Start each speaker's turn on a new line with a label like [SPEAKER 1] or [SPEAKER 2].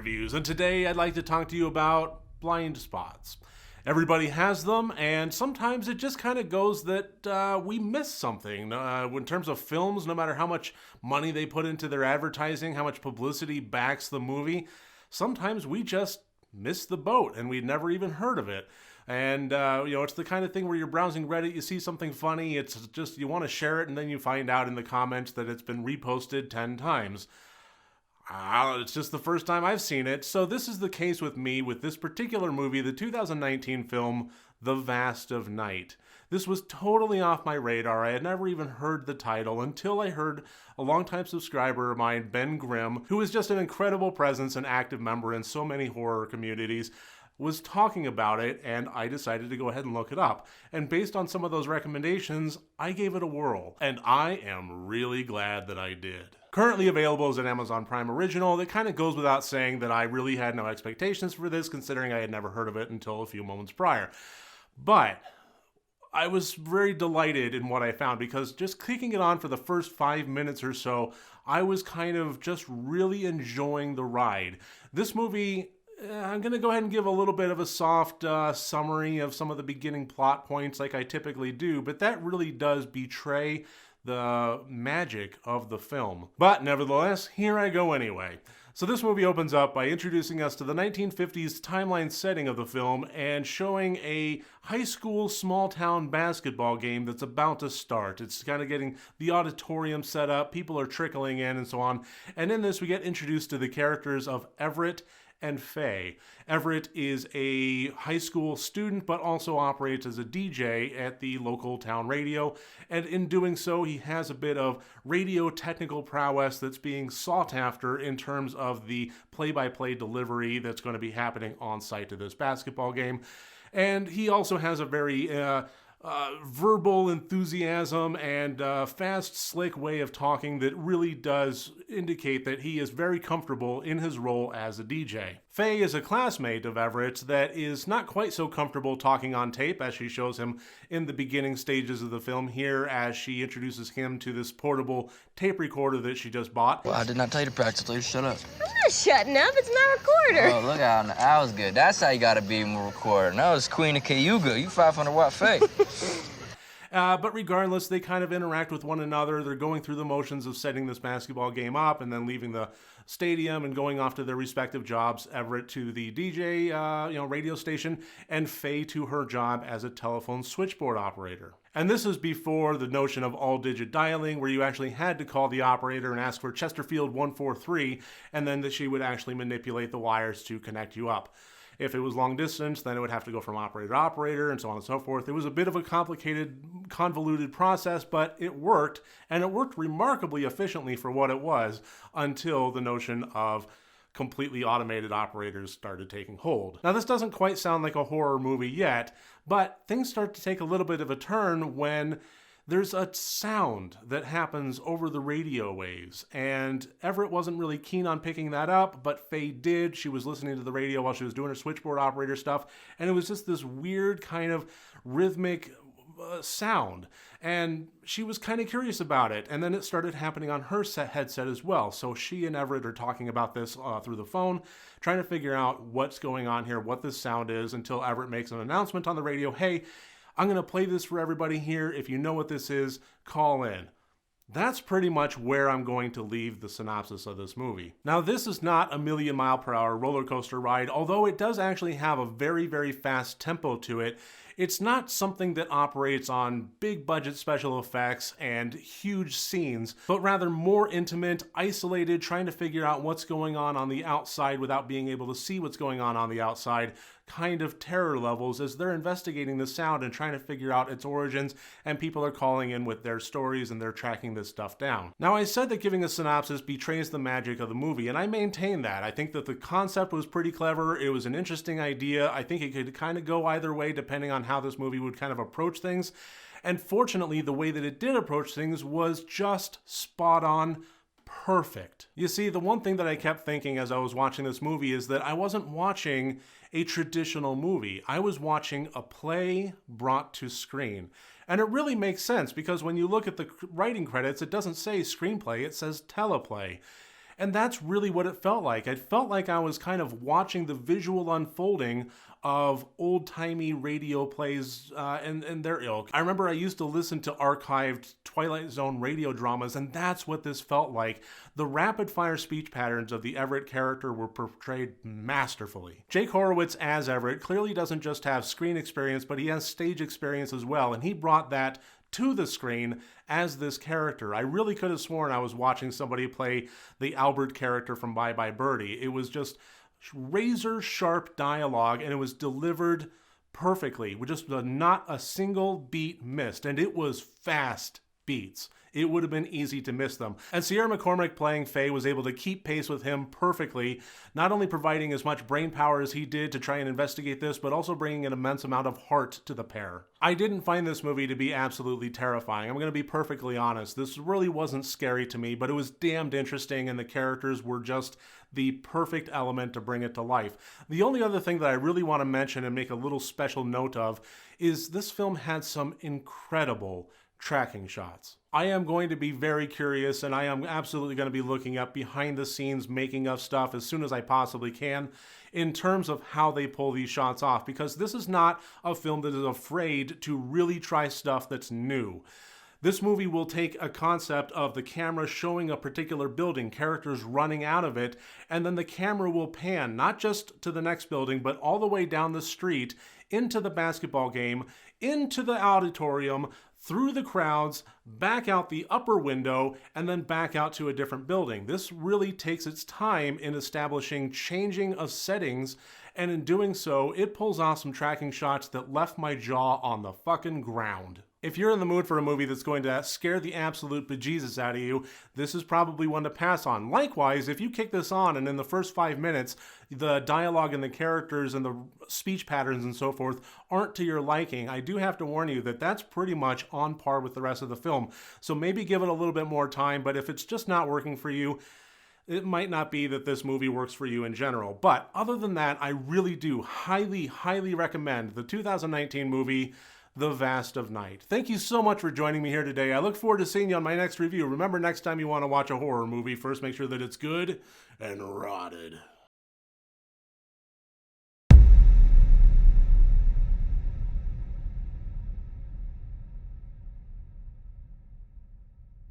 [SPEAKER 1] reviews, and today I'd like to talk to you about blind spots. Everybody has them, and sometimes it just kind of goes that we miss something. In terms of films, no matter how much money they put into their advertising, how much publicity backs the movie, sometimes we just miss the boat and we'd never even heard of it. And, it's the kind of thing where you're browsing Reddit, you see something funny, it's just you want to share it, and then you find out in the comments that it's been reposted 10 times. It's just the first time I've seen it. So this is the case with me with this particular movie, the 2019 film, The Vast of Night. This was totally off my radar. I had never even heard the title until I heard a longtime subscriber of mine, Ben Grimm, who is just an incredible presence and active member in so many horror communities, was talking about it, and I decided to go ahead and look it up. And based on some of those recommendations, I gave it a whirl. And I am really glad that I did. Currently available as an Amazon Prime original. That kind of goes without saying that I really had no expectations for this, considering I had never heard of it until a few moments prior. But I was very delighted in what I found, because just clicking it on for the first 5 minutes or so, I was kind of just really enjoying the ride. This movie, I'm going to go ahead and give a little bit of a soft summary of some of the beginning plot points like I typically do, but that really does betray the magic of the film. But nevertheless, here I go anyway. So this movie opens up by introducing us to the 1950s timeline setting of the film and showing a high school small town basketball game that's about to start. It's kind of getting the auditorium set up, people are trickling in and so on. And in this we get introduced to the characters of Everett and Faye. Everett is a high school student, but also operates as a DJ at the local town radio, and in doing so, he has a bit of radio technical prowess that's being sought after in terms of the play-by-play delivery that's going to be happening on site to this basketball game. And he also has a very verbal enthusiasm and fast, slick way of talking that really does indicate that he is very comfortable in his role as a DJ. Faye is a classmate of Everett's that is not quite so comfortable talking on tape, as she shows him in the beginning stages of the film here, as she introduces him to this portable tape recorder that she just bought.
[SPEAKER 2] Well, I did not tell you to practice, please shut up.
[SPEAKER 3] I'm not shutting up, it's my recorder.
[SPEAKER 2] Oh, look out, that was good. That's how you gotta be in a recorder. No, it's Queen of Cayuga. You 500-watt Faye.
[SPEAKER 1] But regardless, they kind of interact with one another. They're going through the motions of setting this basketball game up and then leaving the stadium and going off to their respective jobs. Everett to the DJ, radio station, and Faye to her job as a telephone switchboard operator. And this is before the notion of all-digit dialing, where you actually had to call the operator and ask for Chesterfield 143, and then that she would actually manipulate the wires to connect you up. If it was long distance, then it would have to go from operator to operator and so on and so forth. It was a bit of a complicated, convoluted process, but it worked, and it worked remarkably efficiently for what it was until the notion of completely automated operators started taking hold. Now, this doesn't quite sound like a horror movie yet, but things start to take a little bit of a turn when there's a sound that happens over the radio waves, and Everett wasn't really keen on picking that up, but Faye did. She was listening to the radio while she was doing her switchboard operator stuff, and it was just this weird kind of rhythmic sound, and she was kind of curious about it, and then it started happening on her headset as well. So she and Everett are talking about this through the phone, trying to figure out what's going on here, what this sound is, until Everett makes an announcement on the radio. Hey, I'm going to play this for everybody here. If you know what this is, call in. That's pretty much where I'm going to leave the synopsis of this movie. Now, this is not a million-mile-per-hour roller coaster ride, although it does actually have a very, very fast tempo to it. It's not something that operates on big-budget special effects and huge scenes, but rather more intimate, isolated, trying to figure out what's going on the outside without being able to see what's going on the outside, kind of terror levels as they're investigating the sound and trying to figure out its origins, and people are calling in with their stories and they're tracking this stuff down. Now, I said that giving a synopsis betrays the magic of the movie, and I maintain that. I think that the concept was pretty clever. It was an interesting idea. I think it could kind of go either way depending on how this movie would kind of approach things. And fortunately, the way that it did approach things was just spot on, perfect. You see, the one thing that I kept thinking as I was watching this movie is that I wasn't watching a traditional movie. I was watching a play brought to screen. And it really makes sense because when you look at the writing credits, it doesn't say screenplay, it says teleplay. And that's really what it felt like. It felt like I was kind of watching the visual unfolding of old-timey radio plays and their ilk. I remember I used to listen to archived Twilight Zone radio dramas, and that's what this felt like. The rapid-fire speech patterns of the Everett character were portrayed masterfully. Jake Horowitz as Everett clearly doesn't just have screen experience, but he has stage experience as well, and he brought that to the screen as this character. I really could have sworn I was watching somebody play the Albert character from Bye Bye Birdie. It was just razor sharp dialogue, and it was delivered perfectly with just not a single beat missed, and it was fast beats. It would have been easy to miss them. And Sierra McCormick playing Faye was able to keep pace with him perfectly, not only providing as much brain power as he did to try and investigate this, but also bringing an immense amount of heart to the pair. I didn't find this movie to be absolutely terrifying. I'm going to be perfectly honest. This really wasn't scary to me, but it was damned interesting, and the characters were just the perfect element to bring it to life. The only other thing that I really want to mention and make a little special note of is this film had some incredible tracking shots. I am going to be very curious, and I am absolutely going to be looking up behind the scenes making of stuff as soon as I possibly can in terms of how they pull these shots off, because this is not a film that is afraid to really try stuff that's new. This movie will take a concept of the camera showing a particular building, characters running out of it, and then the camera will pan not just to the next building, but all the way down the street, into the basketball game, into the auditorium, through the crowds, back out the upper window, and then back out to a different building. This really takes its time in establishing changing of settings, and in doing so, it pulls off some tracking shots that left my jaw on the fucking ground. If you're in the mood for a movie that's going to scare the absolute bejesus out of you, this is probably one to pass on. Likewise, if you kick this on and in the first 5 minutes, the dialogue and the characters and the speech patterns and so forth aren't to your liking, I do have to warn you that that's pretty much on par with the rest of the film. So maybe give it a little bit more time, but if it's just not working for you, it might not be that this movie works for you in general. But other than that, I really do highly, highly recommend the 2019 movie, The Vast of Night. Thank you so much for joining me here today. I look forward to seeing you on my next review. Remember, next time you want to watch a horror movie, first make sure that it's good and rotted.